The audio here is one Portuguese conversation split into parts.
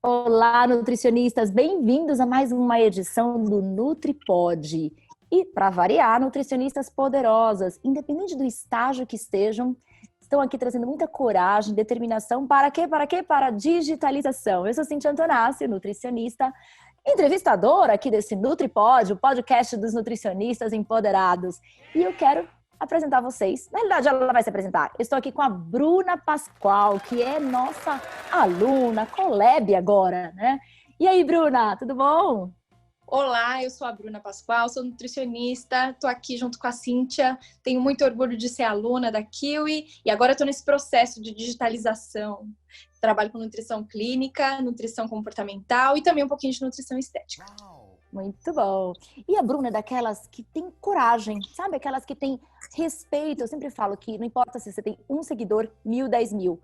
Olá, nutricionistas! Bem-vindos a mais uma edição do NutriPod. E, para variar, nutricionistas poderosas, independente do estágio que estejam, estão aqui trazendo muita coragem, determinação. Para quê? Para quê? Para a digitalização. Eu sou Cintia Antonassi, nutricionista, entrevistadora aqui desse NutriPod, o podcast dos nutricionistas empoderados. E eu quero apresentar vocês. Na realidade, ela vai se apresentar. Eu estou aqui com a Bruna Pascoal, que é nossa aluna, collab agora, né? E aí, Bruna, tudo bom? Olá, eu sou a Bruna Pascoal, sou nutricionista, estou aqui junto com a Cíntia, tenho muito orgulho de ser aluna da Kiwi e agora estou nesse processo de digitalização. Trabalho com nutrição clínica, nutrição comportamental e também um pouquinho de nutrição estética. Muito bom. E a Bruna é daquelas que tem coragem, sabe? Aquelas que tem respeito. Eu sempre falo que não importa se você tem 1 seguidor, 1.000, 10.000.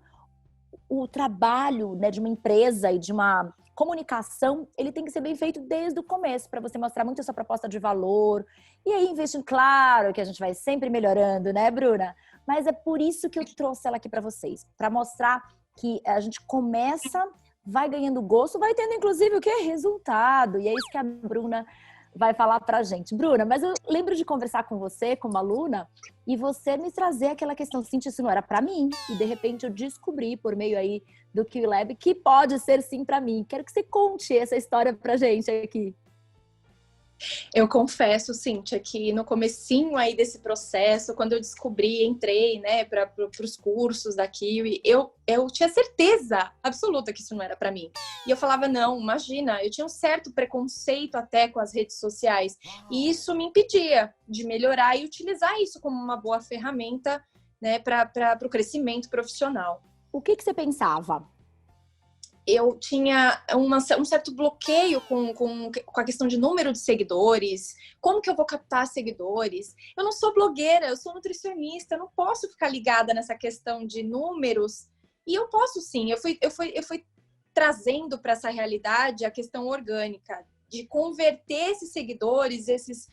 O trabalho, né, de uma empresa e de uma comunicação, ele tem que ser bem feito desde o começo, para você mostrar muito a sua proposta de valor. E aí, investindo, claro que a gente vai sempre melhorando, né, Bruna? Mas é por isso que eu trouxe ela aqui para vocês, para mostrar que a gente começa, vai ganhando gosto, vai tendo inclusive o que? Resultado. E é isso que a Bruna vai falar pra gente. Bruna, mas eu lembro de conversar com você, como aluna, e você me trazer aquela questão, Cintia, isso não era pra mim. E de repente eu descobri, por meio aí do QLab, que pode ser sim pra mim. Quero que você conte essa história pra gente aqui. Eu confesso, Cíntia, que no comecinho aí desse processo, quando eu descobri, entrei, né, para os cursos da Kiwi, eu tinha certeza absoluta que isso não era para mim. E eu falava, não, imagina, eu tinha um certo preconceito até com as redes sociais. E isso me impedia de melhorar e utilizar isso como uma boa ferramenta, né, para o crescimento profissional. O que você pensava? Eu tinha um certo bloqueio com a questão de número de seguidores. Como que eu vou captar seguidores? Eu não sou blogueira, eu sou nutricionista. Eu não posso ficar ligada nessa questão de números. E eu posso sim. Eu fui trazendo para essa realidade a questão orgânica, de converter esses seguidores, esses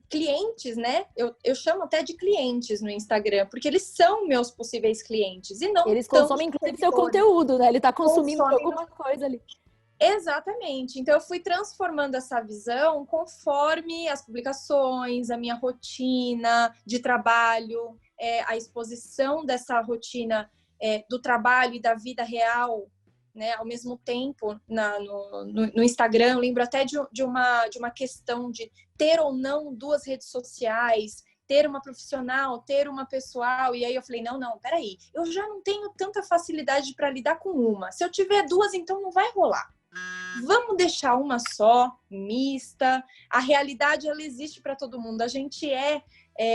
clientes, né? Eu chamo até de clientes no Instagram, porque eles são meus possíveis clientes. E não eles consomem, inclusive, seu conteúdo, né? Ele está consumindo alguma coisa ali. Exatamente. Então, eu fui transformando essa visão conforme as publicações, a minha rotina de trabalho, a exposição dessa rotina do trabalho e da vida real, né, ao mesmo tempo no Instagram. Eu lembro até de uma questão de ter ou não 2 redes sociais, ter uma profissional, ter uma pessoal. E aí eu falei, não, peraí, eu já não tenho tanta facilidade para lidar com uma. Se eu tiver 2, então não vai rolar. Vamos deixar uma só, mista. A realidade, ela existe para todo mundo. A gente é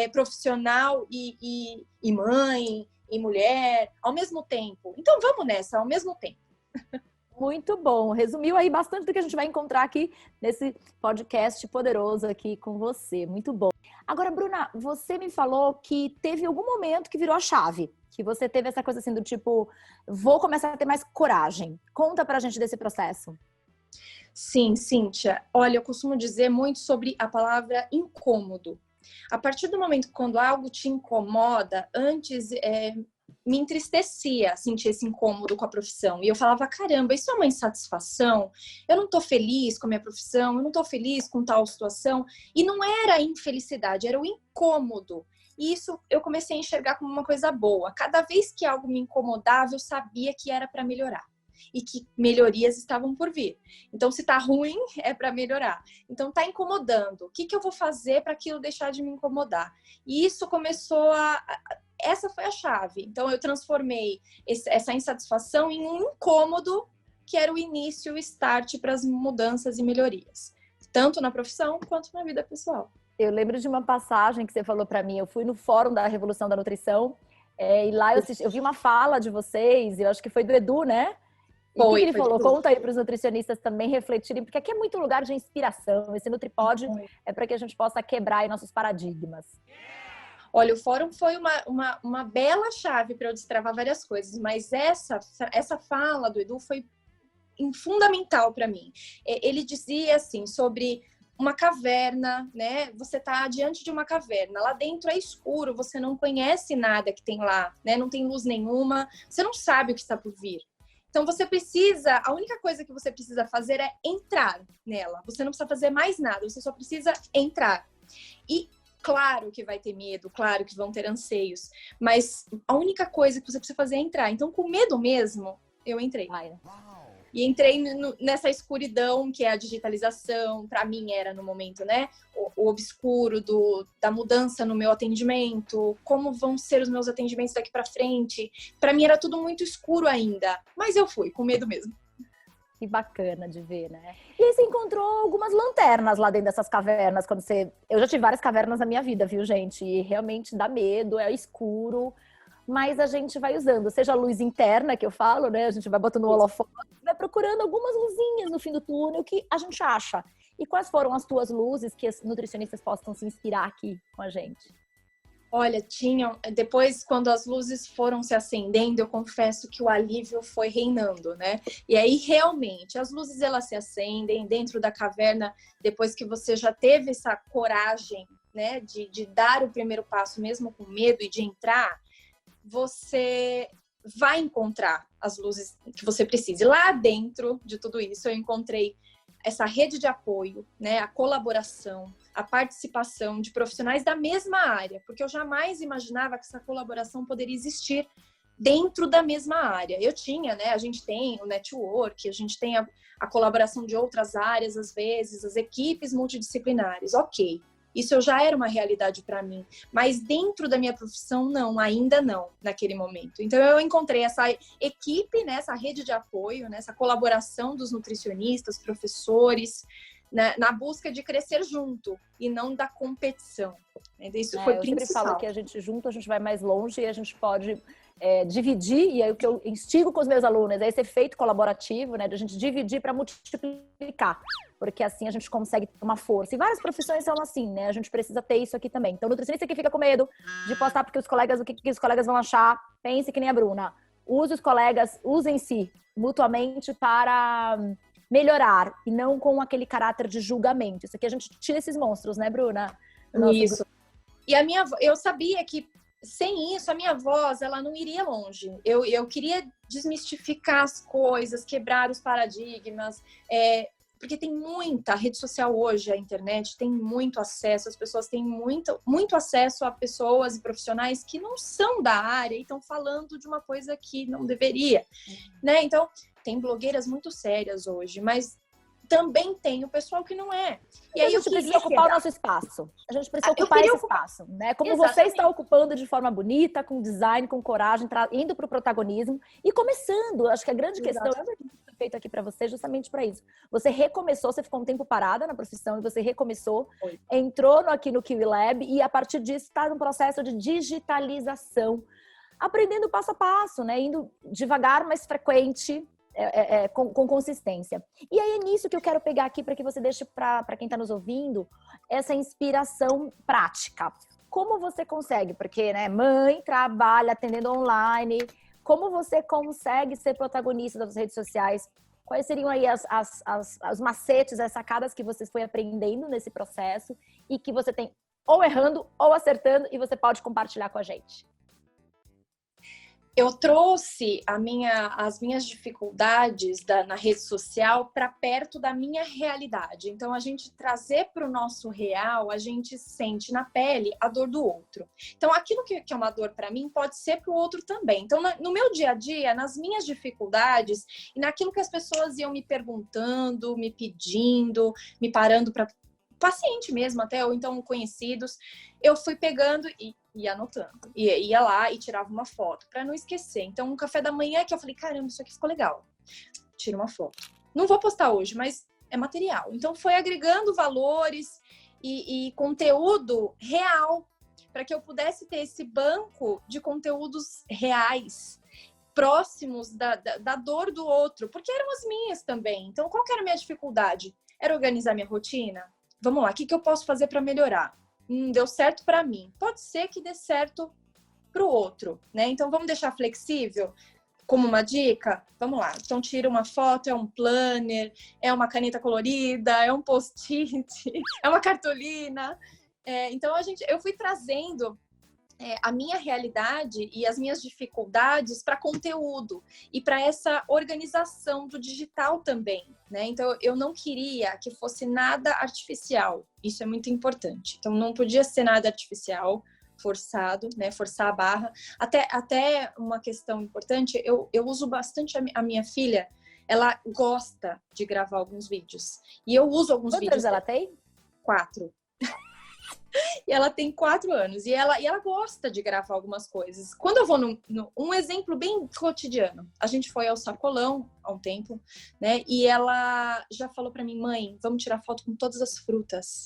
profissional e mãe e mulher ao mesmo tempo. Então vamos nessa, ao mesmo tempo. Muito bom. Resumiu aí bastante do que a gente vai encontrar aqui nesse podcast poderoso aqui com você. Muito bom. Agora, Bruna, você me falou que teve algum momento que virou a chave. Que você teve essa coisa assim do tipo, vou começar a ter mais coragem. Conta pra gente desse processo. Sim, Cíntia. Olha, eu costumo dizer muito sobre a palavra incômodo. A partir do momento quando algo te incomoda, antes me entristecia sentir esse incômodo com a profissão. E eu falava, caramba, isso é uma insatisfação? Eu não tô feliz com a minha profissão, eu não tô feliz com tal situação. E não era a infelicidade, era o incômodo. E isso eu comecei a enxergar como uma coisa boa. Cada vez que algo me incomodava, eu sabia que era para melhorar. E que melhorias estavam por vir. Então, se tá ruim, é para melhorar. Então, tá incomodando. O que eu vou fazer para aquilo deixar de me incomodar? E isso começou essa foi a chave. Então, eu transformei essa insatisfação em um incômodo, que era o início, o start para as mudanças e melhorias. Tanto na profissão, quanto na vida pessoal. Eu lembro de uma passagem que você falou para mim. Eu fui no Fórum da Revolução da Nutrição. E lá eu vi uma fala de vocês. Eu acho que foi do Edu, né? E o que ele falou? Conta aí para os nutricionistas também refletirem, porque aqui é muito lugar de inspiração. Esse NutriPod é para que a gente possa quebrar aí nossos paradigmas. Olha, o fórum foi uma bela chave para eu destravar várias coisas, mas essa fala do Edu foi fundamental para mim. Ele dizia assim, sobre uma caverna, né? Você está diante de uma caverna, lá dentro é escuro, você não conhece nada que tem lá, né? Não tem luz nenhuma, você não sabe o que está por vir. Então a única coisa que você precisa fazer é entrar nela. Você não precisa fazer mais nada, você só precisa entrar. E claro que vai ter medo, claro que vão ter anseios, mas a única coisa que você precisa fazer é entrar. Então, com medo mesmo, eu entrei. E entrei nessa escuridão que é a digitalização, para mim era no momento, né? O obscuro da mudança no meu atendimento, como vão ser os meus atendimentos daqui para frente. Para mim era tudo muito escuro ainda, mas eu fui com medo mesmo. Que bacana de ver, né? E aí você encontrou algumas lanternas lá dentro dessas cavernas, quando você... Eu já tive várias cavernas na minha vida, viu, gente? E realmente dá medo, é escuro, mas a gente vai usando, seja a luz interna que eu falo, né? A gente vai botando o holofote, vai procurando algumas luzinhas no fim do túnel que a gente acha. E quais foram as tuas luzes que as nutricionistas possam se inspirar aqui com a gente? Olha, depois quando as luzes foram se acendendo, eu confesso que o alívio foi reinando, né? E aí realmente as luzes elas se acendem dentro da caverna, depois que você já teve essa coragem, né, de dar o primeiro passo mesmo com medo e de entrar, você vai encontrar as luzes que você precisa. E lá dentro de tudo isso, eu encontrei essa rede de apoio, né, a colaboração, a participação de profissionais da mesma área, porque eu jamais imaginava que essa colaboração poderia existir dentro da mesma área. Eu tinha, né, a gente tem o network, a gente tem a colaboração de outras áreas, às vezes, as equipes multidisciplinares, ok. Isso já era uma realidade para mim, mas dentro da minha profissão, não, ainda não, naquele momento. Então, eu encontrei essa equipe, né, essa rede de apoio, né, essa colaboração dos nutricionistas, professores, né, na busca de crescer junto e não da competição. Isso foi eu principal. sempre falo que a gente junto, a gente vai mais longe e a gente pode dividir, e aí o que eu instigo com os meus alunos é esse efeito colaborativo, né, de a gente dividir para multiplicar, porque assim a gente consegue ter uma força. E várias profissões são assim, né, a gente precisa ter isso aqui também. Então, o nutricionista que fica com medo de postar porque os colegas, o que os colegas vão achar, pense que nem a Bruna. Use os colegas, usem-se mutuamente para melhorar, e não com aquele caráter de julgamento. Isso aqui a gente tira esses monstros, né, Bruna? Isso. E eu sabia que sem isso, a minha voz, ela não iria longe. Eu queria desmistificar as coisas, quebrar os paradigmas, porque tem muita rede social hoje, a internet tem muito acesso, as pessoas têm muito acesso a pessoas e profissionais que não são da área e estão falando de uma coisa que não deveria, né? Então, tem blogueiras muito sérias hoje, mas também tem o pessoal que não é. E aí a gente precisa ocupar o nosso espaço. A gente precisa ocupar esse espaço, né? Como Exatamente. Você está ocupando de forma bonita, com design, com coragem, indo para o protagonismo e começando. Acho que a grande questão que feito aqui para você é justamente para isso. Você recomeçou, você ficou um tempo parada na profissão e você recomeçou, entrou aqui no Kiwi Lab e a partir disso está num processo de digitalização, aprendendo passo a passo, né? Indo devagar, mas frequente, com consistência. E aí é nisso que eu quero pegar aqui para que você deixe para quem está nos ouvindo essa inspiração prática. Como você consegue? Porque, né, mãe, trabalha atendendo online. Como você consegue ser protagonista das redes sociais? Quais seriam aí as macetes, as sacadas que você foi aprendendo nesse processo e que você tem ou errando ou acertando e você pode compartilhar com a gente? Eu trouxe as minhas dificuldades na rede social para perto da minha realidade. Então, a gente trazer para o nosso real, a gente sente na pele a dor do outro. Então, aquilo que é uma dor para mim pode ser para o outro também. Então, no meu dia a dia, nas minhas dificuldades e naquilo que as pessoas iam me perguntando, me pedindo, me parando para paciente mesmo até, ou então conhecidos, eu fui pegando e anotando. E ia lá e tirava uma foto, para não esquecer. Então, um café da manhã que eu falei, caramba, isso aqui ficou legal. Tira uma foto. Não vou postar hoje, mas é material. Então, foi agregando valores e conteúdo real, para que eu pudesse ter esse banco de conteúdos reais, próximos da dor do outro, porque eram as minhas também. Então, qual que era a minha dificuldade? Era organizar minha rotina? Vamos lá, o que eu posso fazer para melhorar? Deu certo para mim. Pode ser que dê certo para o outro, né? Então, vamos deixar flexível como uma dica? Vamos lá. Então, tira uma foto, é um planner, é uma caneta colorida, é um post-it, é uma cartolina. Então, eu fui trazendo a minha realidade e as minhas dificuldades para conteúdo e para essa organização do digital também, né? Então, eu não queria que fosse nada artificial. Isso é muito importante. Então, não podia ser nada artificial, forçado, né? Forçar a barra. Até uma questão importante, eu uso bastante a minha filha, ela gosta de gravar alguns vídeos. E eu uso alguns vídeos. Quantos anos ela tem? 4. E ela tem 4 anos. E ela gosta de gravar algumas coisas. Quando eu vou um exemplo bem cotidiano. A gente foi ao Sacolão há um tempo, né? E ela já falou pra mim, mãe, vamos tirar foto com todas as frutas.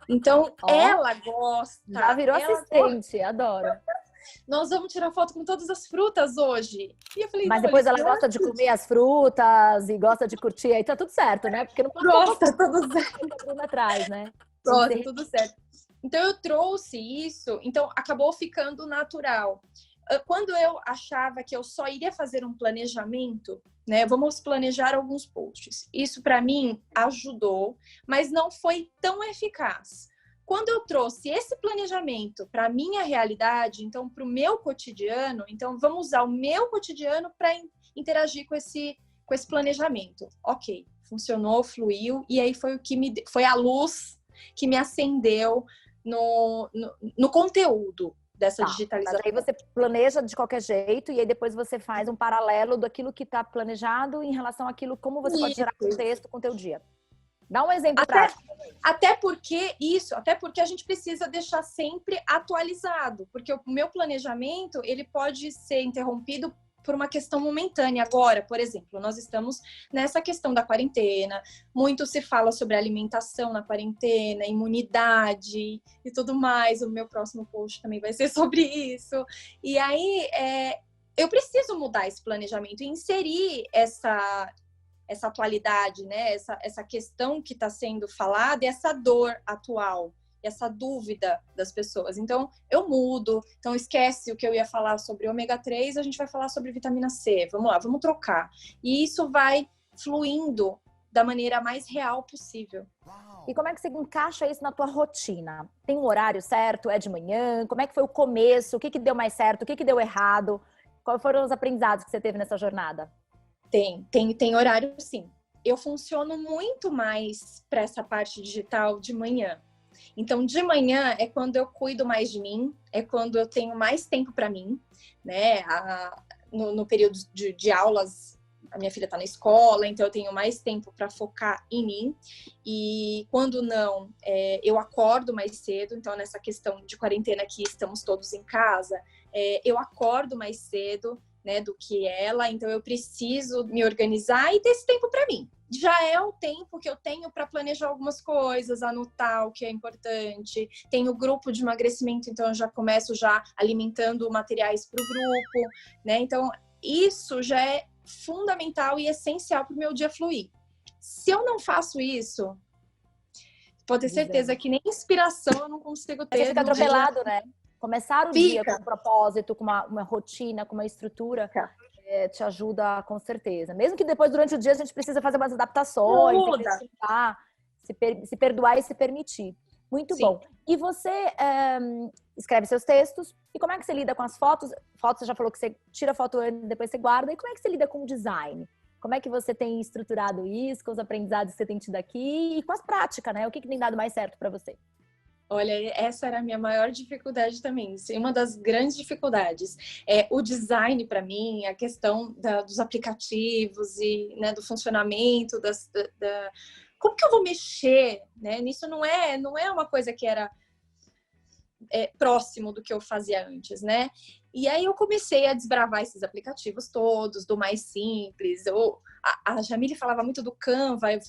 Então, ela gosta. Já virou assistente, adoro. Nós vamos tirar foto com todas as frutas hoje. E eu falei, mas depois ela gosta de comer as frutas e gosta de curtir, aí tá tudo certo, né? Porque não gosta, tudo certo. Atrás, né? Gosta, tudo certo. Então, eu trouxe isso, então acabou ficando natural. Quando eu achava que eu só iria fazer um planejamento, né? Vamos planejar alguns posts. Isso, para mim, ajudou, mas não foi tão eficaz. Quando eu trouxe esse planejamento para a minha realidade, então, para o meu cotidiano, então, vamos usar o meu cotidiano para interagir com esse planejamento. Ok, funcionou, fluiu, e aí foi foi a luz que me acendeu no conteúdo dessa digitalização. Mas aí você planeja de qualquer jeito e aí depois você faz um paralelo daquilo que está planejado em relação àquilo, como você pode gerar contexto com o teu dia. Dá um exemplo prático. Até porque a gente precisa deixar sempre atualizado, porque o meu planejamento, ele pode ser interrompido por uma questão momentânea. Agora, por exemplo, nós estamos nessa questão da quarentena, muito se fala sobre alimentação na quarentena, imunidade e tudo mais. O meu próximo post também vai ser sobre isso. E aí, eu preciso mudar esse planejamento e inserir essa atualidade, né? Essa questão que está sendo falada e essa dor atual, essa dúvida das pessoas. Então, eu mudo. Então, esquece o que eu ia falar sobre ômega 3, a gente vai falar sobre vitamina C. Vamos lá, vamos trocar. E isso vai fluindo da maneira mais real possível. E como é que você encaixa isso na tua rotina? Tem um horário certo? É de manhã? Como é que foi o começo? O que deu mais certo? O que deu errado? Quais foram os aprendizados que você teve nessa jornada? Tem horário, sim. Eu funciono muito mais para essa parte digital de manhã. Então, de manhã é quando eu cuido mais de mim, é quando eu tenho mais tempo para mim, né? No período de aulas, a minha filha está na escola, então eu tenho mais tempo para focar em mim. E quando não, eu acordo mais cedo. Então, nessa questão de quarentena que estamos todos em casa, eu acordo mais cedo, né, do que ela, então eu preciso me organizar e ter esse tempo para mim. Já é o tempo que eu tenho para planejar algumas coisas, anotar o que é importante. Tenho o grupo de emagrecimento, então eu já começo já alimentando materiais para o grupo, né? Então, isso já é fundamental e essencial para o meu dia fluir. Se eu não faço isso, pode ter certeza que nem inspiração eu não consigo ter. Você fica atropelado, né? Começar o dia com um propósito, com uma rotina, com uma estrutura, te ajuda com certeza. Mesmo que depois, durante o dia, a gente precisa fazer umas adaptações, se perdoar e se permitir. Muito bom. E você escreve seus textos. E como é que você lida com as fotos? Fotos, você já falou que você tira foto antes, depois você guarda. E como é que você lida com o design? Como é que você tem estruturado isso, com os aprendizados que você tem tido aqui e com as práticas, né? O que tem dado mais certo para você? Olha, essa era a minha maior dificuldade também. Uma das grandes dificuldades é o design para mim, a questão dos aplicativos e, né, do funcionamento, como que eu vou mexer, né? Nisso não é uma coisa que era próximo do que eu fazia antes, né? E aí eu comecei a desbravar esses aplicativos todos, do mais simples. A Jamile falava muito do Canva, eu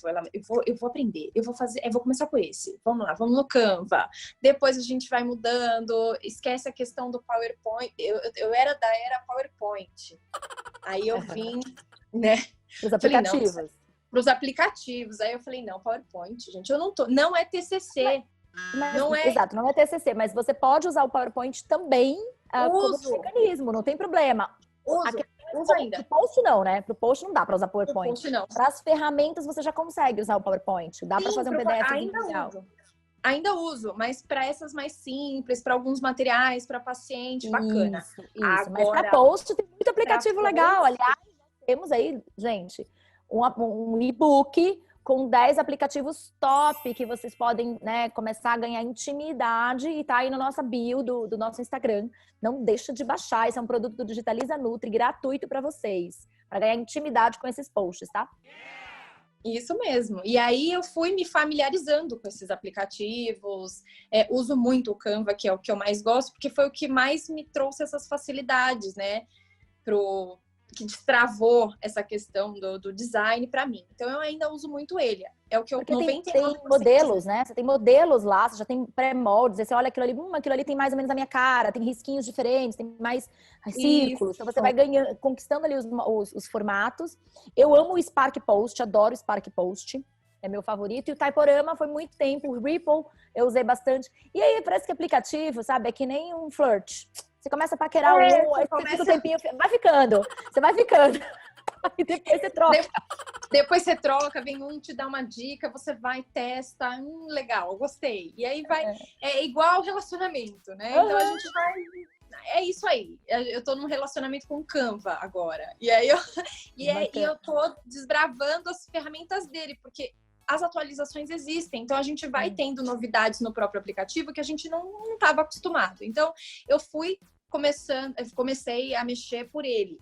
vou aprender, eu vou começar por esse. Vamos lá, vamos no Canva. Depois a gente vai mudando, esquece a questão do PowerPoint. Eu era da era PowerPoint. Aí eu vim, né? Os aplicativos. Para os aplicativos. Aí eu falei, não, PowerPoint, gente, não é TCC. Exato, não é TCC, mas você pode usar o PowerPoint também como mecanismo, não tem problema. Uso ainda. Pro post não, né? Pro post não dá para usar PowerPoint. Pro post não. Para as ferramentas você já consegue usar o PowerPoint. Dá para fazer um PDF ainda inicial. Ainda uso, mas para essas mais simples, para alguns materiais, para paciente, bacana. Isso. Agora, Mas para post tem muito aplicativo legal. post... Aliás, temos aí, gente, um e-book com 10 aplicativos top que vocês podem, né, começar a ganhar intimidade e tá aí na nossa bio do nosso Instagram. Não deixa de baixar, esse é um produto do Digitaliza Nutri, gratuito para vocês, para ganhar intimidade com esses posts, tá? Isso mesmo. E aí eu fui me familiarizando com esses aplicativos. Uso muito o Canva, que é o que eu mais gosto, porque foi o que mais me trouxe essas facilidades, né? Que destravou essa questão do design para mim. Então eu ainda uso muito ele. É o que eu Porque tem modelos, né? Você tem modelos lá, você já tem pré-moldes, você olha aquilo ali tem mais ou menos a minha cara, tem risquinhos diferentes, tem mais círculos. Então você vai ganhando, conquistando ali os formatos. Eu amo o Spark Post, adoro o Spark Post. É meu favorito. E o Typorama foi muito tempo. O Ripple eu usei bastante. E aí parece que aplicativo, sabe? É que nem um flirt. Você começa a paquerar aí você fica um tempinho, vai ficando. Você vai ficando. E depois você troca. Depois você troca, vem um te dá uma dica, você vai, testa, legal, gostei. E aí vai, é igual relacionamento, né? Então a gente vai, é isso aí. Eu tô num relacionamento com o Canva agora. E aí eu tô desbravando as ferramentas dele, porque as atualizações existem, então a gente vai tendo novidades no próprio aplicativo que a gente não estava acostumado. Então eu comecei a mexer por ele.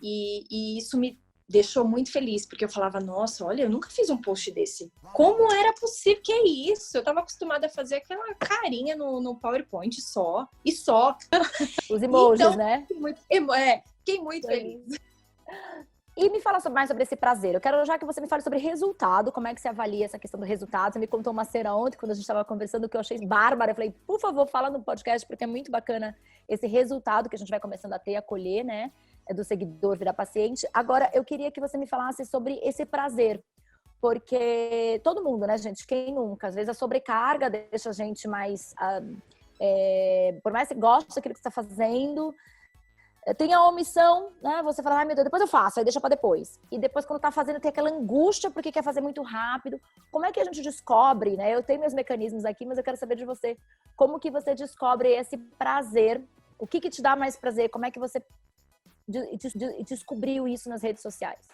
E isso me deixou muito feliz, porque eu falava, nossa, olha, eu nunca fiz um post desse. Como era possível? Que é isso? Eu tava acostumada a fazer aquela carinha no PowerPoint só. Os emojis, então, né? Fiquei muito feliz. E me fala mais sobre esse prazer. Eu quero já que você me fale sobre resultado, como é que você avalia essa questão do resultado. Você me contou uma cena ontem, quando a gente estava conversando, que eu achei bárbara. Eu falei, por favor, fala no podcast, porque é muito bacana esse resultado que a gente vai começando a ter, a colher, né? Do seguidor virar paciente. Agora, eu queria que você me falasse sobre esse prazer. Porque todo mundo, né, gente? Quem nunca? Às vezes a sobrecarga deixa a gente mais... por mais que você goste daquilo que você está fazendo... Tem a omissão, né? Você fala, ai meu Deus, depois eu faço, aí deixa pra depois. E depois, quando tá fazendo, tem aquela angústia porque quer fazer muito rápido. Como é que a gente descobre, né? Eu tenho meus mecanismos aqui, mas eu quero saber de você. Como que você descobre esse prazer? O que te dá mais prazer? Como é que você descobriu isso nas redes sociais?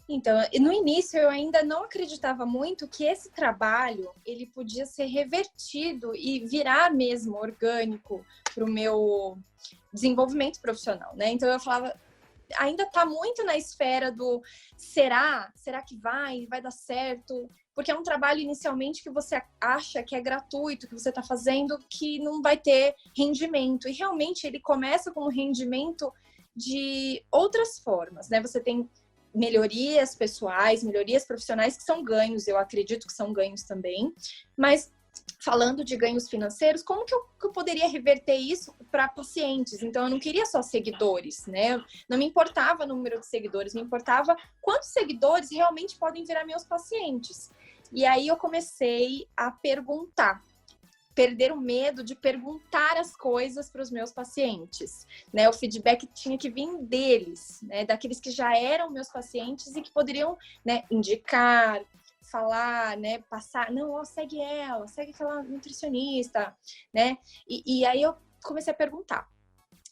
Então, no início eu ainda não acreditava muito que esse trabalho ele podia ser revertido e virar mesmo orgânico para o meu desenvolvimento profissional, né? Então eu falava, ainda está muito na esfera do será que vai dar certo? Porque é um trabalho inicialmente que você acha que é gratuito, que você está fazendo, que não vai ter rendimento. E realmente ele começa com um rendimento de outras formas, né? Você tem melhorias pessoais, melhorias profissionais que são ganhos, eu acredito que são ganhos também, mas falando de ganhos financeiros, como que eu poderia reverter isso para pacientes? Então, eu não queria só seguidores, né? Não me importava o número de seguidores, me importava quantos seguidores realmente podem virar meus pacientes. E aí eu comecei a perder o medo de perguntar as coisas para os meus pacientes, né? O feedback tinha que vir deles, né? Daqueles que já eram meus pacientes e que poderiam, né, indicar, falar, né, passar, não, ó, segue aquela nutricionista, né? E aí eu comecei a perguntar.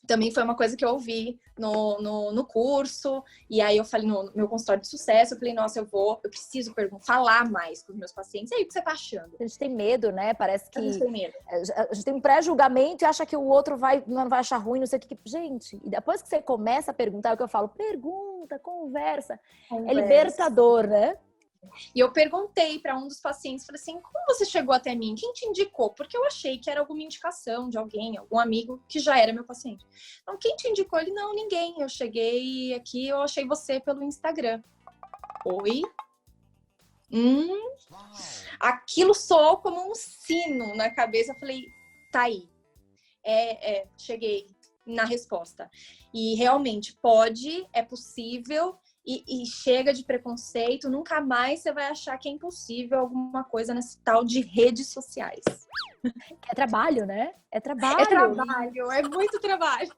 Também foi uma coisa que eu ouvi no curso, e aí eu falei no meu consultório de sucesso, eu falei, nossa, eu preciso falar mais com os meus pacientes. E aí, o que você tá achando? A gente tem medo, né? Parece que a gente tem medo. A gente tem um pré-julgamento e acha que o outro não vai achar ruim, não sei o que. Gente, e depois que você começa a perguntar, é o que eu falo, pergunta, conversa. É libertador, né? E eu perguntei para um dos pacientes, falei assim, como você chegou até mim? Quem te indicou? Porque eu achei que era alguma indicação de alguém, algum amigo que já era meu paciente. Então, quem te indicou? Ele, não, ninguém. Eu cheguei aqui, eu achei você pelo Instagram. Oi? Aquilo soou como um sino na cabeça. Eu falei, tá aí. Cheguei na resposta. E realmente é possível. e chega de preconceito, nunca mais você vai achar que é impossível alguma coisa nesse tal de redes sociais. É trabalho, né? É trabalho. É trabalho, é muito trabalho.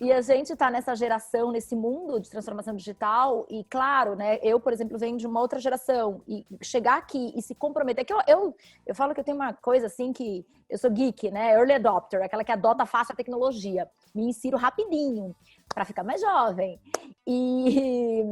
E a gente tá nessa geração, nesse mundo de transformação digital, e claro, né? Eu, por exemplo, venho de uma outra geração, e chegar aqui e se comprometer, que eu falo que eu tenho uma coisa assim que eu sou geek, né? Early adopter, aquela que adota fácil a tecnologia. Me insiro rapidinho para ficar mais jovem. E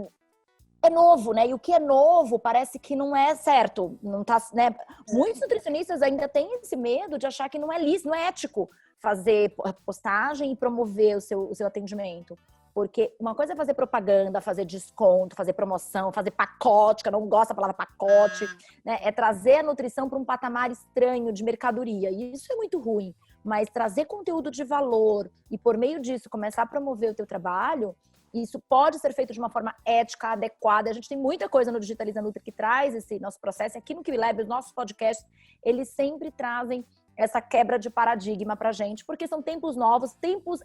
é novo, né? E o que é novo parece que não é certo, não tá, né? Muitos nutricionistas ainda têm esse medo de achar que não é lícito, não é ético fazer postagem e promover o seu atendimento. Porque uma coisa é fazer propaganda, fazer desconto, fazer promoção, fazer pacote, que eu não gosto da palavra pacote, né? É trazer a nutrição para um patamar estranho de mercadoria. E isso é muito ruim. Mas trazer conteúdo de valor e, por meio disso, começar a promover o teu trabalho, isso pode ser feito de uma forma ética, adequada. A gente tem muita coisa no Digitaliza Nutri que traz esse nosso processo. Aqui no QLab, os nossos podcasts, eles sempre trazem essa quebra de paradigma pra gente, porque são tempos novos,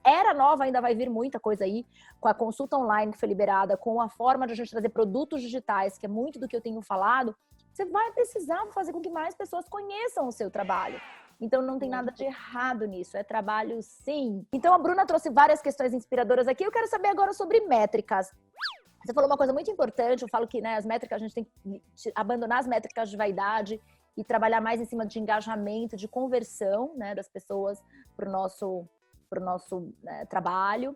era nova, ainda vai vir muita coisa aí, com a consulta online que foi liberada, com a forma de a gente trazer produtos digitais, que é muito do que eu tenho falado, você vai precisar fazer com que mais pessoas conheçam o seu trabalho. Então não tem nada de errado nisso, é trabalho sim. Então a Bruna trouxe várias questões inspiradoras aqui, eu quero saber agora sobre métricas. Você falou uma coisa muito importante, eu falo que, né, as métricas, a gente tem que abandonar as métricas de vaidade e trabalhar mais em cima de engajamento, de conversão, né, das pessoas para o nosso né, trabalho.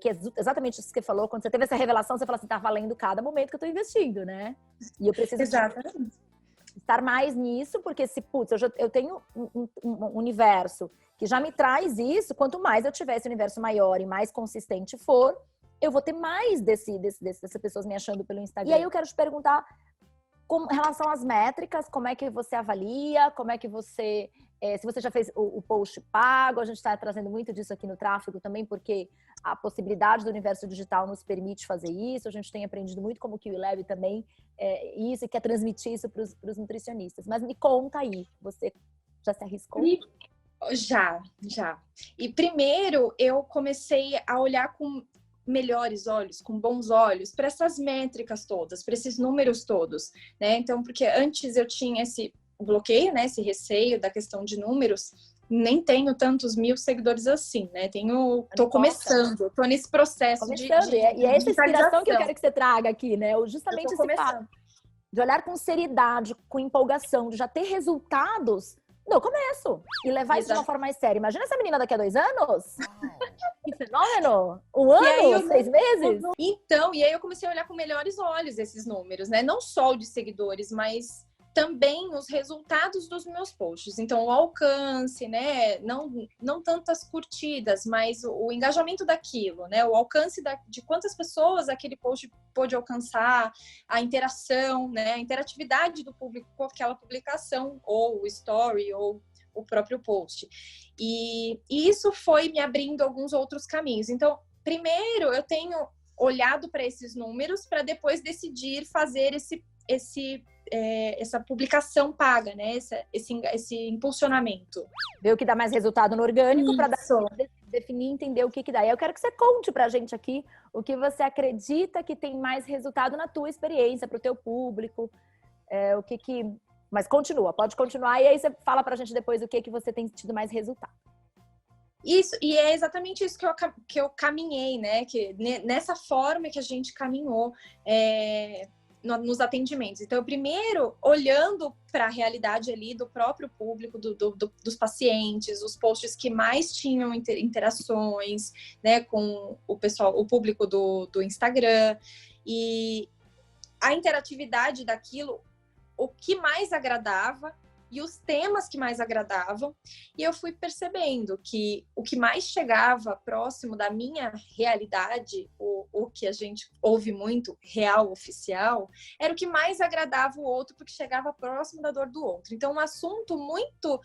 Que é exatamente isso que você falou. Quando você teve essa revelação, você falou assim, tá valendo cada momento que eu estou investindo, né? E eu preciso estar mais nisso, porque se, putz, eu tenho um universo que já me traz isso, quanto mais eu tiver esse universo maior e mais consistente for, eu vou ter mais dessas pessoas me achando pelo Instagram. E aí eu quero te perguntar, com relação às métricas, como é que você avalia, como é que você... se você já fez o post pago, a gente está trazendo muito disso aqui no tráfego também, porque a possibilidade do universo digital nos permite fazer isso, a gente tem aprendido muito como o QLab também, isso, e quer transmitir isso para os nutricionistas. Mas me conta aí, você já se arriscou? Já. E primeiro eu comecei a olhar com melhores olhos, com bons olhos, para essas métricas todas, para esses números todos, né? Então, porque antes eu tinha esse bloqueio, né? Esse receio da questão de números, nem tenho tantos 1000 seguidores assim, né? Tô começando, tô nesse processo e é essa inspiração que eu quero que você traga aqui, né? Justamente esse fato de olhar com seriedade, com empolgação, de já ter resultados no começo e levar isso de uma forma mais séria. Imagina essa menina daqui a 2 anos. Que fenômeno! 1 ano, 6 meses? Então, e aí eu comecei a olhar com melhores olhos esses números, né? Não só o de seguidores, mas também os resultados dos meus posts. Então, o alcance, né? Não tantas curtidas, mas o engajamento daquilo, né? O alcance de quantas pessoas aquele post pôde alcançar, a interação, né? A interatividade do público com aquela publicação, ou o story, ou o próprio post. E isso foi me abrindo alguns outros caminhos. Então, primeiro, eu tenho olhado para esses números para depois decidir fazer essa publicação paga, né? Esse impulsionamento. Ver o que dá mais resultado no orgânico para definir, entender o que dá. E eu quero que você conte pra gente aqui o que você acredita que tem mais resultado na tua experiência, pro teu público, Mas pode continuar, e aí você fala pra gente depois o que você tem tido mais resultado. Isso, e é exatamente isso que eu caminhei, né? Que nessa forma que a gente caminhou nos atendimentos. Então, primeiro, olhando para a realidade ali do próprio público, dos pacientes, os posts que mais tinham interações, né, com o público do Instagram, e a interatividade daquilo, o que mais agradava e os temas que mais agradavam, e eu fui percebendo que o que mais chegava próximo da minha realidade, o que a gente ouve muito, real, oficial, era o que mais agradava o outro, porque chegava próximo da dor do outro. Então, um assunto muito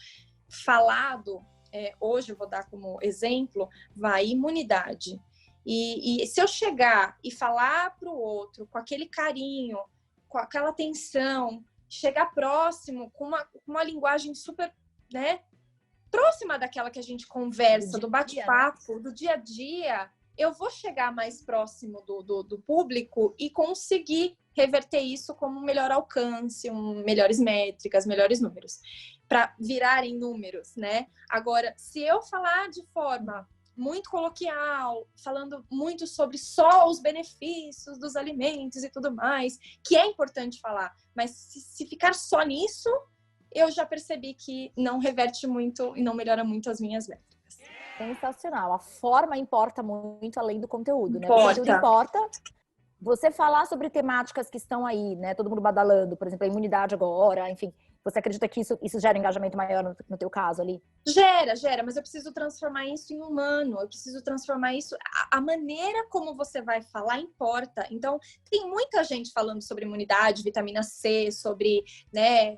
falado, hoje eu vou dar como exemplo, imunidade. E se eu chegar e falar para o outro com aquele carinho, com aquela atenção, chegar próximo, com uma linguagem super, né, próxima daquela que a gente conversa, do bate-papo, do dia a dia, eu vou chegar mais próximo do público e conseguir reverter isso como um melhor alcance, melhores métricas, melhores números, para virarem números, né? Agora, se eu falar de forma muito coloquial, falando muito sobre só os benefícios dos alimentos e tudo mais, que é importante falar, mas se ficar só nisso, eu já percebi que não reverte muito e não melhora muito as minhas métricas. Sensacional. A forma importa muito além do conteúdo, né? Importa. O conteúdo importa. Você falar sobre temáticas que estão aí, né? Todo mundo badalando, por exemplo, a imunidade agora, enfim. Você acredita que isso gera engajamento maior no teu caso ali? Gera, mas eu preciso transformar isso em humano, eu preciso transformar isso... A maneira como você vai falar importa. Então, tem muita gente falando sobre imunidade, vitamina C, sobre, né,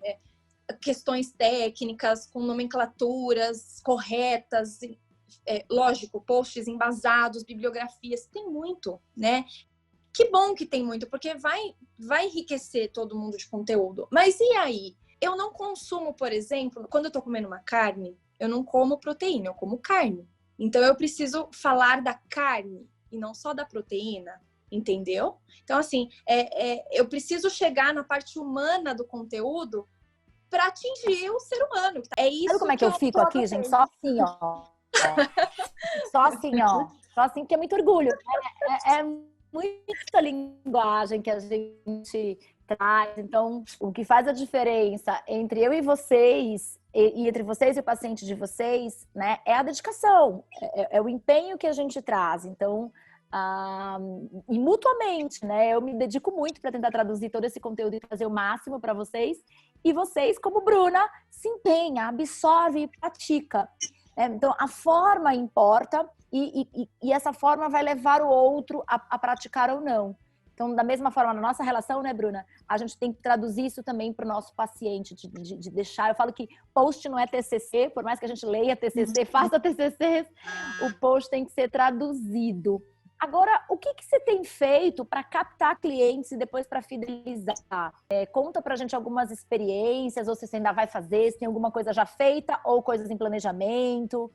questões técnicas, com nomenclaturas corretas, lógico, posts embasados, bibliografias, tem muito, né? Que bom que tem muito, porque vai enriquecer todo mundo de conteúdo. Mas e aí? Eu não consumo, por exemplo, quando eu tô comendo uma carne, eu não como proteína, eu como carne. Então, eu preciso falar da carne e não só da proteína, entendeu? Então, assim, eu preciso chegar na parte humana do conteúdo para atingir o ser humano. É isso. Sabe como é que eu fico aqui, gente? Só assim, ó. Só assim, ó. Só assim, porque é muito orgulho. É muita linguagem que a gente traz. Então, o que faz a diferença entre eu e vocês, e entre vocês e o paciente de vocês, né, é a dedicação, é o empenho que a gente traz. Então, e mutuamente, né? Eu me dedico muito para tentar traduzir todo esse conteúdo e trazer o máximo para vocês. E vocês, como Bruna, se empenha, absorve e pratica. Então, a forma importa e essa forma vai levar o outro a praticar ou não. Então, da mesma forma, na nossa relação, né, Bruna? A gente tem que traduzir isso também para o nosso paciente, de deixar... Eu falo que post não é TCC, por mais que a gente leia TCC, faça TCCs, o post tem que ser traduzido. Agora, o que você tem feito para captar clientes e depois para fidelizar? Conta pra gente algumas experiências, ou se você ainda vai fazer, se tem alguma coisa já feita ou coisas em planejamento.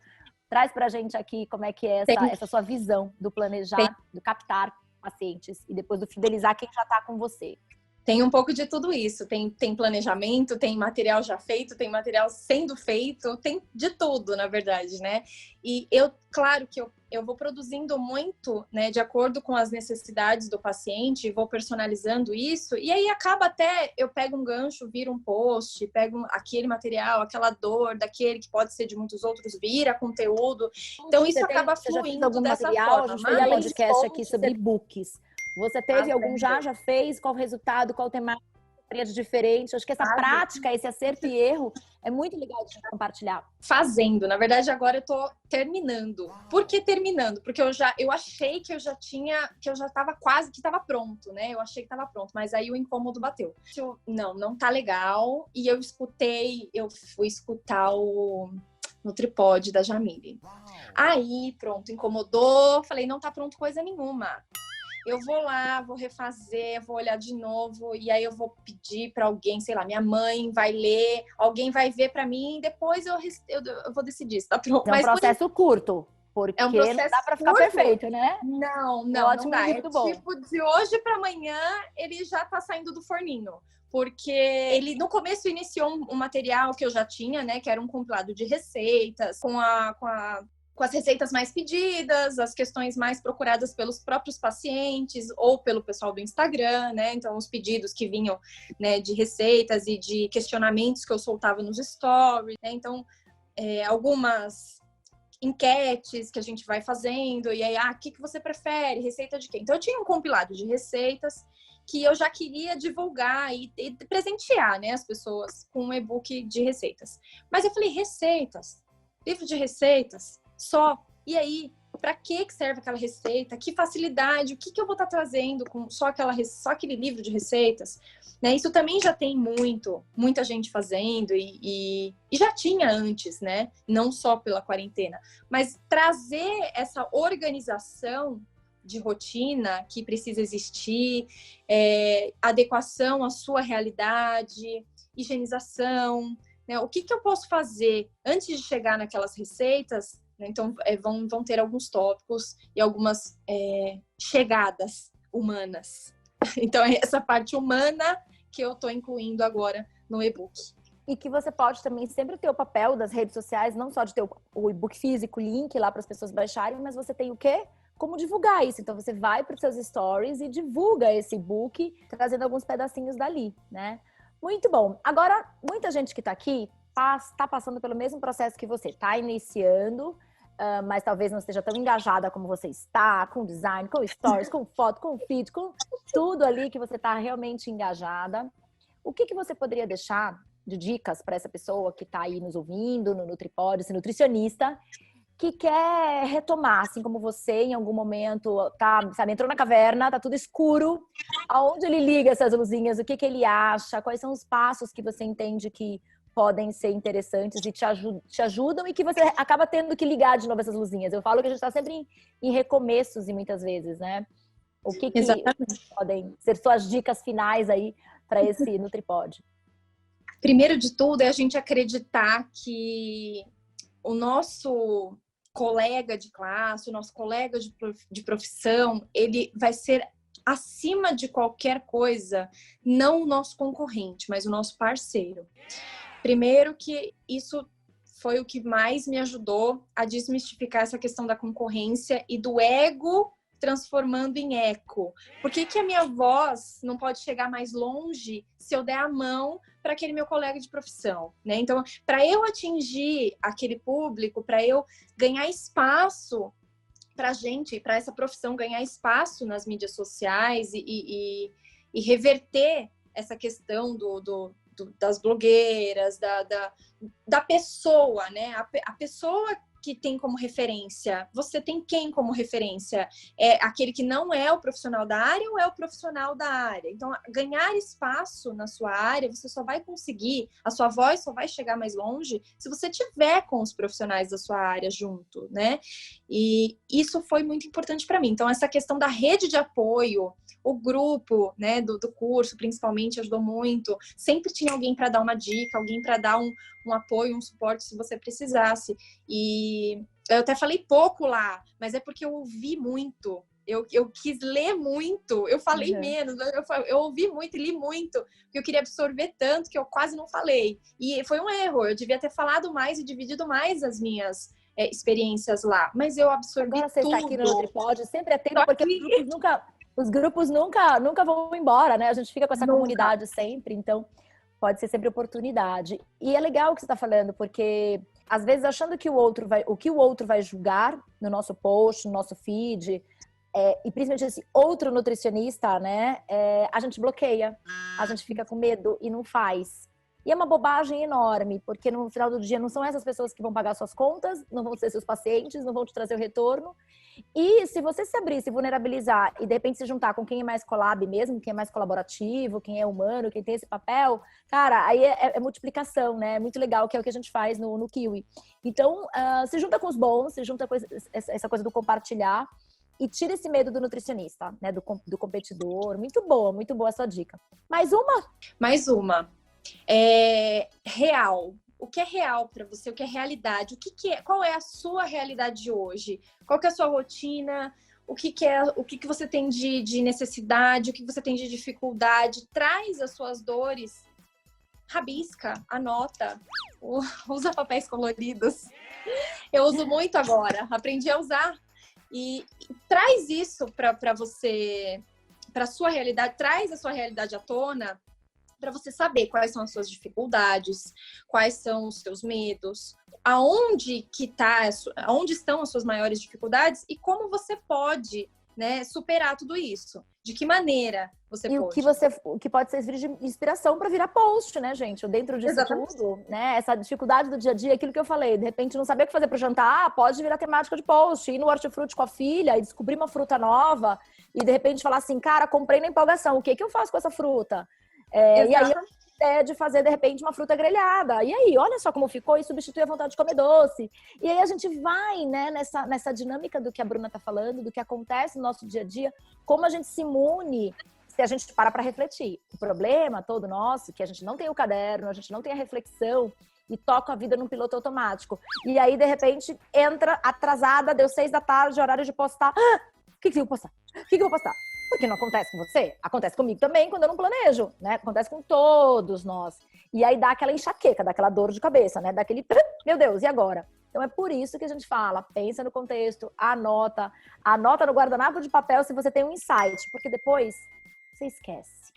Traz pra gente aqui como é que é essa sua visão do planejar, do captar pacientes e depois do fidelizar quem já está com você. Tem um pouco de tudo isso. Tem planejamento, tem material já feito, tem material sendo feito, tem de tudo, na verdade, né? E claro que eu vou produzindo muito, né, de acordo com as necessidades do paciente, vou personalizando isso, e aí acaba até, eu pego um gancho, viro um post, pego aquele material, aquela dor daquele que pode ser de muitos outros, vira conteúdo. Então isso acaba fluindo dessa forma. A gente fez um podcast aqui sobre e-books. Você teve algum já fez? Qual o resultado? Qual temática de diferente? Acho que essa prática, esse acerto e erro é muito legal de compartilhar. Fazendo. Na verdade, agora eu tô terminando. Por que terminando? Porque eu achei que eu já tava quase que tava pronto, né? Eu achei que tava pronto, mas aí o incômodo bateu. Não tá legal. E eu fui escutar no tripode da Jamile. Aí, pronto, incomodou. Falei, não tá pronto coisa nenhuma. Eu vou lá, vou refazer, vou olhar de novo e aí eu vou pedir para alguém, sei lá, minha mãe vai ler, alguém vai ver para mim e depois eu vou decidir se tá pronto. É um processo curto, porque não dá para ficar perfeito, né? Não dá. É tipo, de hoje para amanhã ele já tá saindo do forninho. Porque ele, no começo, iniciou um material que eu já tinha, né? Que era um compilado de receitas, com as receitas mais pedidas, as questões mais procuradas pelos próprios pacientes ou pelo pessoal do Instagram, né? Então, os pedidos que vinham, né, de receitas e de questionamentos que eu soltava nos stories, né? Então, algumas enquetes que a gente vai fazendo, e aí, o que você prefere? Receita de quê? Então, eu tinha um compilado de receitas que eu já queria divulgar e presentear, né, as pessoas com um e-book de receitas. Mas eu falei, receitas? Livro de receitas? Só. E aí, para que serve aquela receita? Que facilidade? O que eu vou estar trazendo com só aquele livro de receitas? Né? Isso também já tem muita gente fazendo e já tinha antes, né? Não só pela quarentena. Mas trazer essa organização de rotina que precisa existir, adequação à sua realidade, higienização, né? O que eu posso fazer antes de chegar naquelas receitas, né? Então, vão ter alguns tópicos e algumas chegadas humanas. Então, é essa parte humana que eu estou incluindo agora no e-book. E que você pode também sempre ter o papel das redes sociais, não só de ter o e-book físico, link lá para as pessoas baixarem, mas você tem o quê? Como divulgar isso. Então, você vai para os seus stories e divulga esse e-book, trazendo alguns pedacinhos dali, né? Muito bom. Agora, muita gente que está aqui está passando pelo mesmo processo que você. Está iniciando, mas talvez não esteja tão engajada como você está, com design, com stories, com foto, com feed, com tudo ali que você está realmente engajada. O que você poderia deixar de dicas para essa pessoa que está aí nos ouvindo, no NutriPod, esse nutricionista, que quer retomar, assim como você, em algum momento, sabe, entrou na caverna, tá tudo escuro, aonde ele liga essas luzinhas, o que ele acha, quais são os passos que você entende que podem ser interessantes e te ajudam e que você acaba tendo que ligar de novo essas luzinhas. Eu falo que a gente está sempre em recomeços e muitas vezes, né? O que podem ser suas dicas finais aí para esse NutriPod? Primeiro de tudo é a gente acreditar que o nosso colega de classe, o nosso colega de profissão, ele vai ser, acima de qualquer coisa, não o nosso concorrente, mas o nosso parceiro. Primeiro que isso foi o que mais me ajudou a desmistificar essa questão da concorrência e do ego transformando em eco. Por que a minha voz não pode chegar mais longe se eu der a mão para aquele meu colega de profissão, né? Então, para eu atingir aquele público, para eu ganhar espaço para a gente, para essa profissão ganhar espaço nas mídias sociais e reverter essa questão das blogueiras, da pessoa, né? A pessoa que tem como referência. Você tem quem como referência? É aquele que não é o profissional da área ou é o profissional da área? Então, ganhar espaço na sua área, você só vai conseguir, a sua voz só vai chegar mais longe se você tiver com os profissionais da sua área junto, né? E isso foi muito importante para mim. Então, essa questão da rede de apoio, o grupo, né, do curso, principalmente, ajudou muito. Sempre tinha alguém para dar uma dica, alguém para dar um apoio, um suporte se você precisasse. E eu até falei pouco lá, mas é porque eu ouvi muito. Eu quis ler muito, eu falei menos, eu ouvi muito e li muito, porque eu queria absorver tanto que eu quase não falei. E foi um erro, eu devia ter falado mais e dividido mais as minhas experiências lá, mas eu absorvi Agora você tudo. Está aqui no NutriPod, sempre atento, porque os grupos nunca vão embora, né? A gente fica com essa comunidade sempre, então pode ser sempre oportunidade. E é legal o que você está falando, porque às vezes achando que o que o outro vai julgar no nosso post, no nosso feed, e principalmente esse outro nutricionista, né? A gente bloqueia, a gente fica com medo e não faz. E é uma bobagem enorme, porque no final do dia não são essas pessoas que vão pagar suas contas, não vão ser seus pacientes, não vão te trazer o retorno. E se você se abrir, se vulnerabilizar e de repente se juntar com quem é mais collab mesmo, quem é mais colaborativo, quem é humano, quem tem esse papel, cara, aí é multiplicação, né? É muito legal, que é o que a gente faz no Kiwi. Então, se junta com os bons, se junta com essa coisa do compartilhar e tira esse medo do nutricionista, né? Do competidor. Muito boa a sua dica. Mais uma? Mais uma. Real. O que é real para você? O que é realidade? Qual é a sua realidade de hoje? Qual que é a sua rotina? O que você tem de necessidade? O que você tem de dificuldade? Traz as suas dores. Rabisca, anota, usa papéis coloridos. Eu uso muito agora, aprendi a usar. E traz isso para você, para sua realidade, traz a sua realidade à tona, para você saber quais são as suas dificuldades, quais são os seus medos, aonde estão as suas maiores dificuldades e como você pode, né, superar tudo isso. De que maneira você pode. O que pode servir de inspiração para virar post, né, gente? Dentro disso Exatamente. Tudo, né? Essa dificuldade do dia a dia, aquilo que eu falei, de repente não saber o que fazer para jantar, pode virar temática de post, ir no hortifruti com a filha e descobrir uma fruta nova e de repente falar assim, cara, comprei na empolgação, o que eu faço com essa fruta? E aí a ideia de fazer, de repente, uma fruta grelhada. E aí, olha só como ficou e substitui a vontade de comer doce. E aí a gente vai, né, nessa dinâmica do que a Bruna tá falando, do que acontece no nosso dia a dia, como a gente se imune se a gente para refletir. O problema todo nosso é que a gente não tem o caderno, a gente não tem a reflexão e toca a vida num piloto automático. E aí, de repente, entra atrasada, deu 6 da tarde, horário de postar. O que eu vou postar? O que eu vou postar? Porque não acontece com você, acontece comigo também quando eu não planejo, né? Acontece com todos nós. E aí dá aquela enxaqueca, dá aquela dor de cabeça, né? Daquele, meu Deus, e agora? Então é por isso que a gente fala, pensa no contexto, anota no guardanapo de papel se você tem um insight, porque depois você esquece.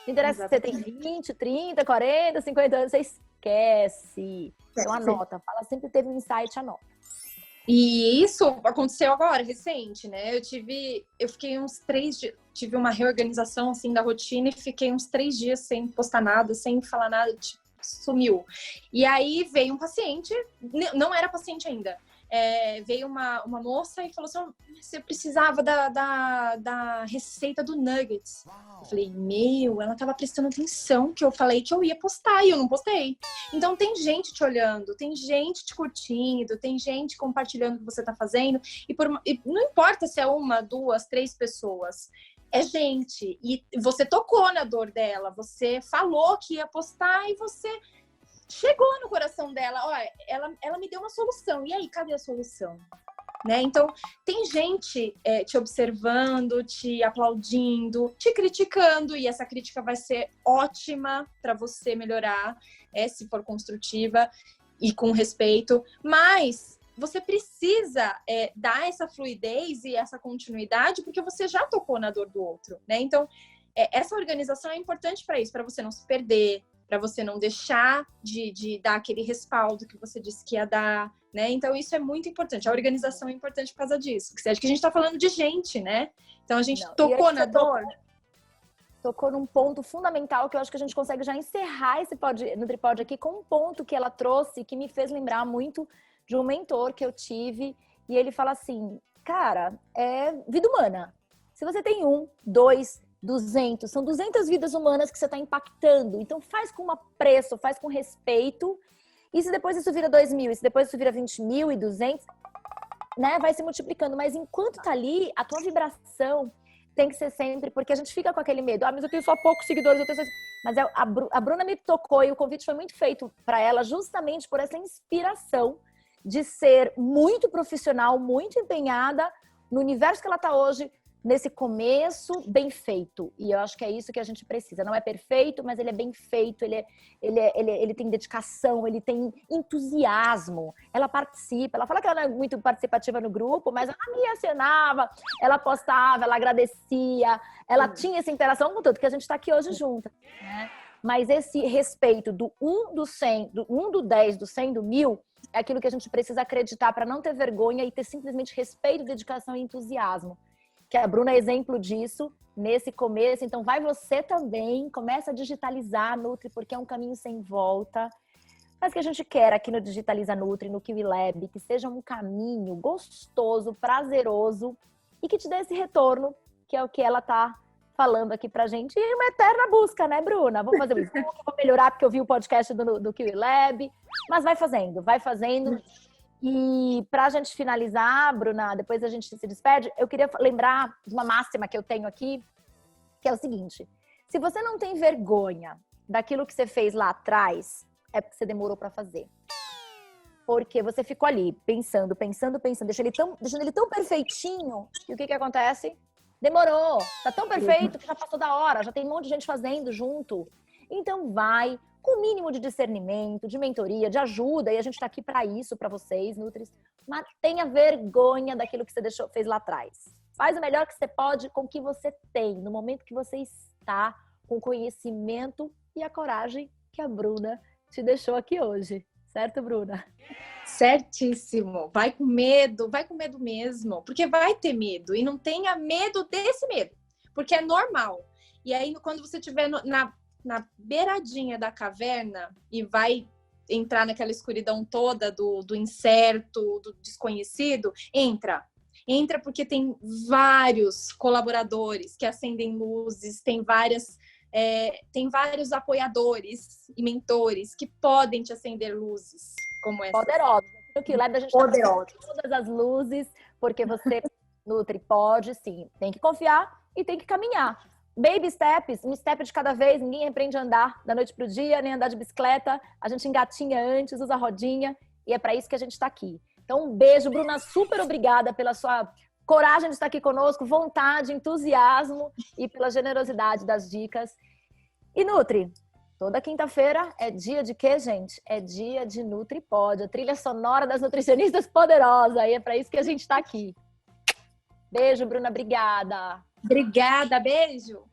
Não interessa se você tem 20, 30, 40, 50 anos, você esquece. Então anota, fala sempre teve um insight, anota. E isso aconteceu agora, recente, né? Eu fiquei uns 3 dias, tive uma reorganização assim da rotina e fiquei uns 3 dias sem postar nada, sem falar nada, tipo, sumiu. E aí veio um paciente, não era paciente ainda, veio uma moça e falou assim, você precisava da receita do nuggets. Eu falei, ela tava prestando atenção que eu falei que eu ia postar e eu não postei. Então tem gente te olhando, tem gente te curtindo, tem gente compartilhando o que você tá fazendo e não importa se é 1, 2, 3 pessoas. É gente, e você tocou na dor dela, você falou que ia postar e você chegou no coração dela. Olha, ela me deu uma solução, e aí, cadê a solução? Né? Então, tem gente te observando, te aplaudindo, te criticando, e essa crítica vai ser ótima para você melhorar, se for construtiva e com respeito, mas você precisa dar essa fluidez e essa continuidade porque você já tocou na dor do outro, né? Então, essa organização é importante para isso, para você não se perder, para você não deixar de dar aquele respaldo que você disse que ia dar, né? Então, isso é muito importante. A organização é importante por causa disso. Acho que a gente está falando de gente, né? Então, a gente tocou na dor. Tocou num ponto fundamental que eu acho que a gente consegue já encerrar esse NutriPod aqui com um ponto que ela trouxe que me fez lembrar muito de um mentor que eu tive, e ele fala assim, cara, é vida humana. Se você tem 1, 2, 200, são 200 vidas humanas que você está impactando. Então faz com apreço, faz com respeito. E se depois isso vira 2.000, e se depois isso vira 20.200, né, vai se multiplicando. Mas enquanto tá ali, a tua vibração tem que ser sempre, porque a gente fica com aquele medo. Mas eu tenho só poucos seguidores, eu tenho só... Mas a Bruna me tocou e o convite foi muito feito para ela justamente por essa inspiração de ser muito profissional, muito empenhada no universo que ela está hoje, nesse começo bem feito. E eu acho que é isso que a gente precisa. Não é perfeito, mas ele é bem feito, ele tem dedicação, ele tem entusiasmo. Ela participa, ela fala que ela não é muito participativa no grupo, mas ela me acionava, ela postava, ela agradecia, ela tinha essa interação com tudo, que a gente está aqui hoje juntas, né? Mas esse respeito do 1, do 100, do 1, do 10, do 100, do 1.000, é aquilo que a gente precisa acreditar para não ter vergonha e ter simplesmente respeito, dedicação e entusiasmo. Que a Bruna é exemplo disso nesse começo. Então vai você também, começa a digitalizar a Nutri, porque é um caminho sem volta. Mas que a gente quer aqui no Digitaliza Nutri, no Kiwi Lab, que seja um caminho gostoso, prazeroso e que te dê esse retorno, que é o que ela tá falando aqui pra gente. E uma eterna busca, né, Bruna? Vou fazer isso, vou melhorar porque eu vi o podcast do Kiwi Lab. Mas vai fazendo, vai fazendo. E pra gente finalizar, Bruna, depois a gente se despede, eu queria lembrar de uma máxima que eu tenho aqui, que é o seguinte: se você não tem vergonha daquilo que você fez lá atrás, é porque você demorou pra fazer. Porque você ficou ali pensando, deixando ele tão perfeitinho, e o que acontece? Demorou, tá tão perfeito que já passou da hora, já tem um monte de gente fazendo junto. Então vai com o mínimo de discernimento, de mentoria, de ajuda, e a gente tá aqui para isso, para vocês, Nutris, mas tenha vergonha daquilo que você fez lá atrás. Faz o melhor que você pode com o que você tem, no momento que você está, com o conhecimento e a coragem que a Bruna te deixou aqui hoje. Certo, Bruna? Certíssimo. Vai com medo mesmo, porque vai ter medo. E não tenha medo desse medo, porque é normal. E aí, quando você estiver na beiradinha da caverna e vai entrar naquela escuridão toda do incerto, do desconhecido, entra porque tem vários colaboradores que acendem luzes, tem vários apoiadores e mentores que podem te acender luzes como essa. Poderosos. No Kiwi Lab a gente está acendendo todas as luzes, porque você, Nutri, pode sim, tem que confiar e tem que caminhar. Baby steps, um step de cada vez, ninguém aprende a andar da noite pro dia, nem andar de bicicleta, a gente engatinha antes, usa rodinha, e é para isso que a gente está aqui. Então, um beijo, Bruna, super obrigada pela sua coragem de estar aqui conosco, vontade, entusiasmo e pela generosidade das dicas. E Nutri, toda quinta-feira é dia de quê, gente? É dia de NutriPod, a trilha sonora das nutricionistas poderosas, e é para isso que a gente está aqui. Beijo, Bruna, obrigada. Obrigada, beijo.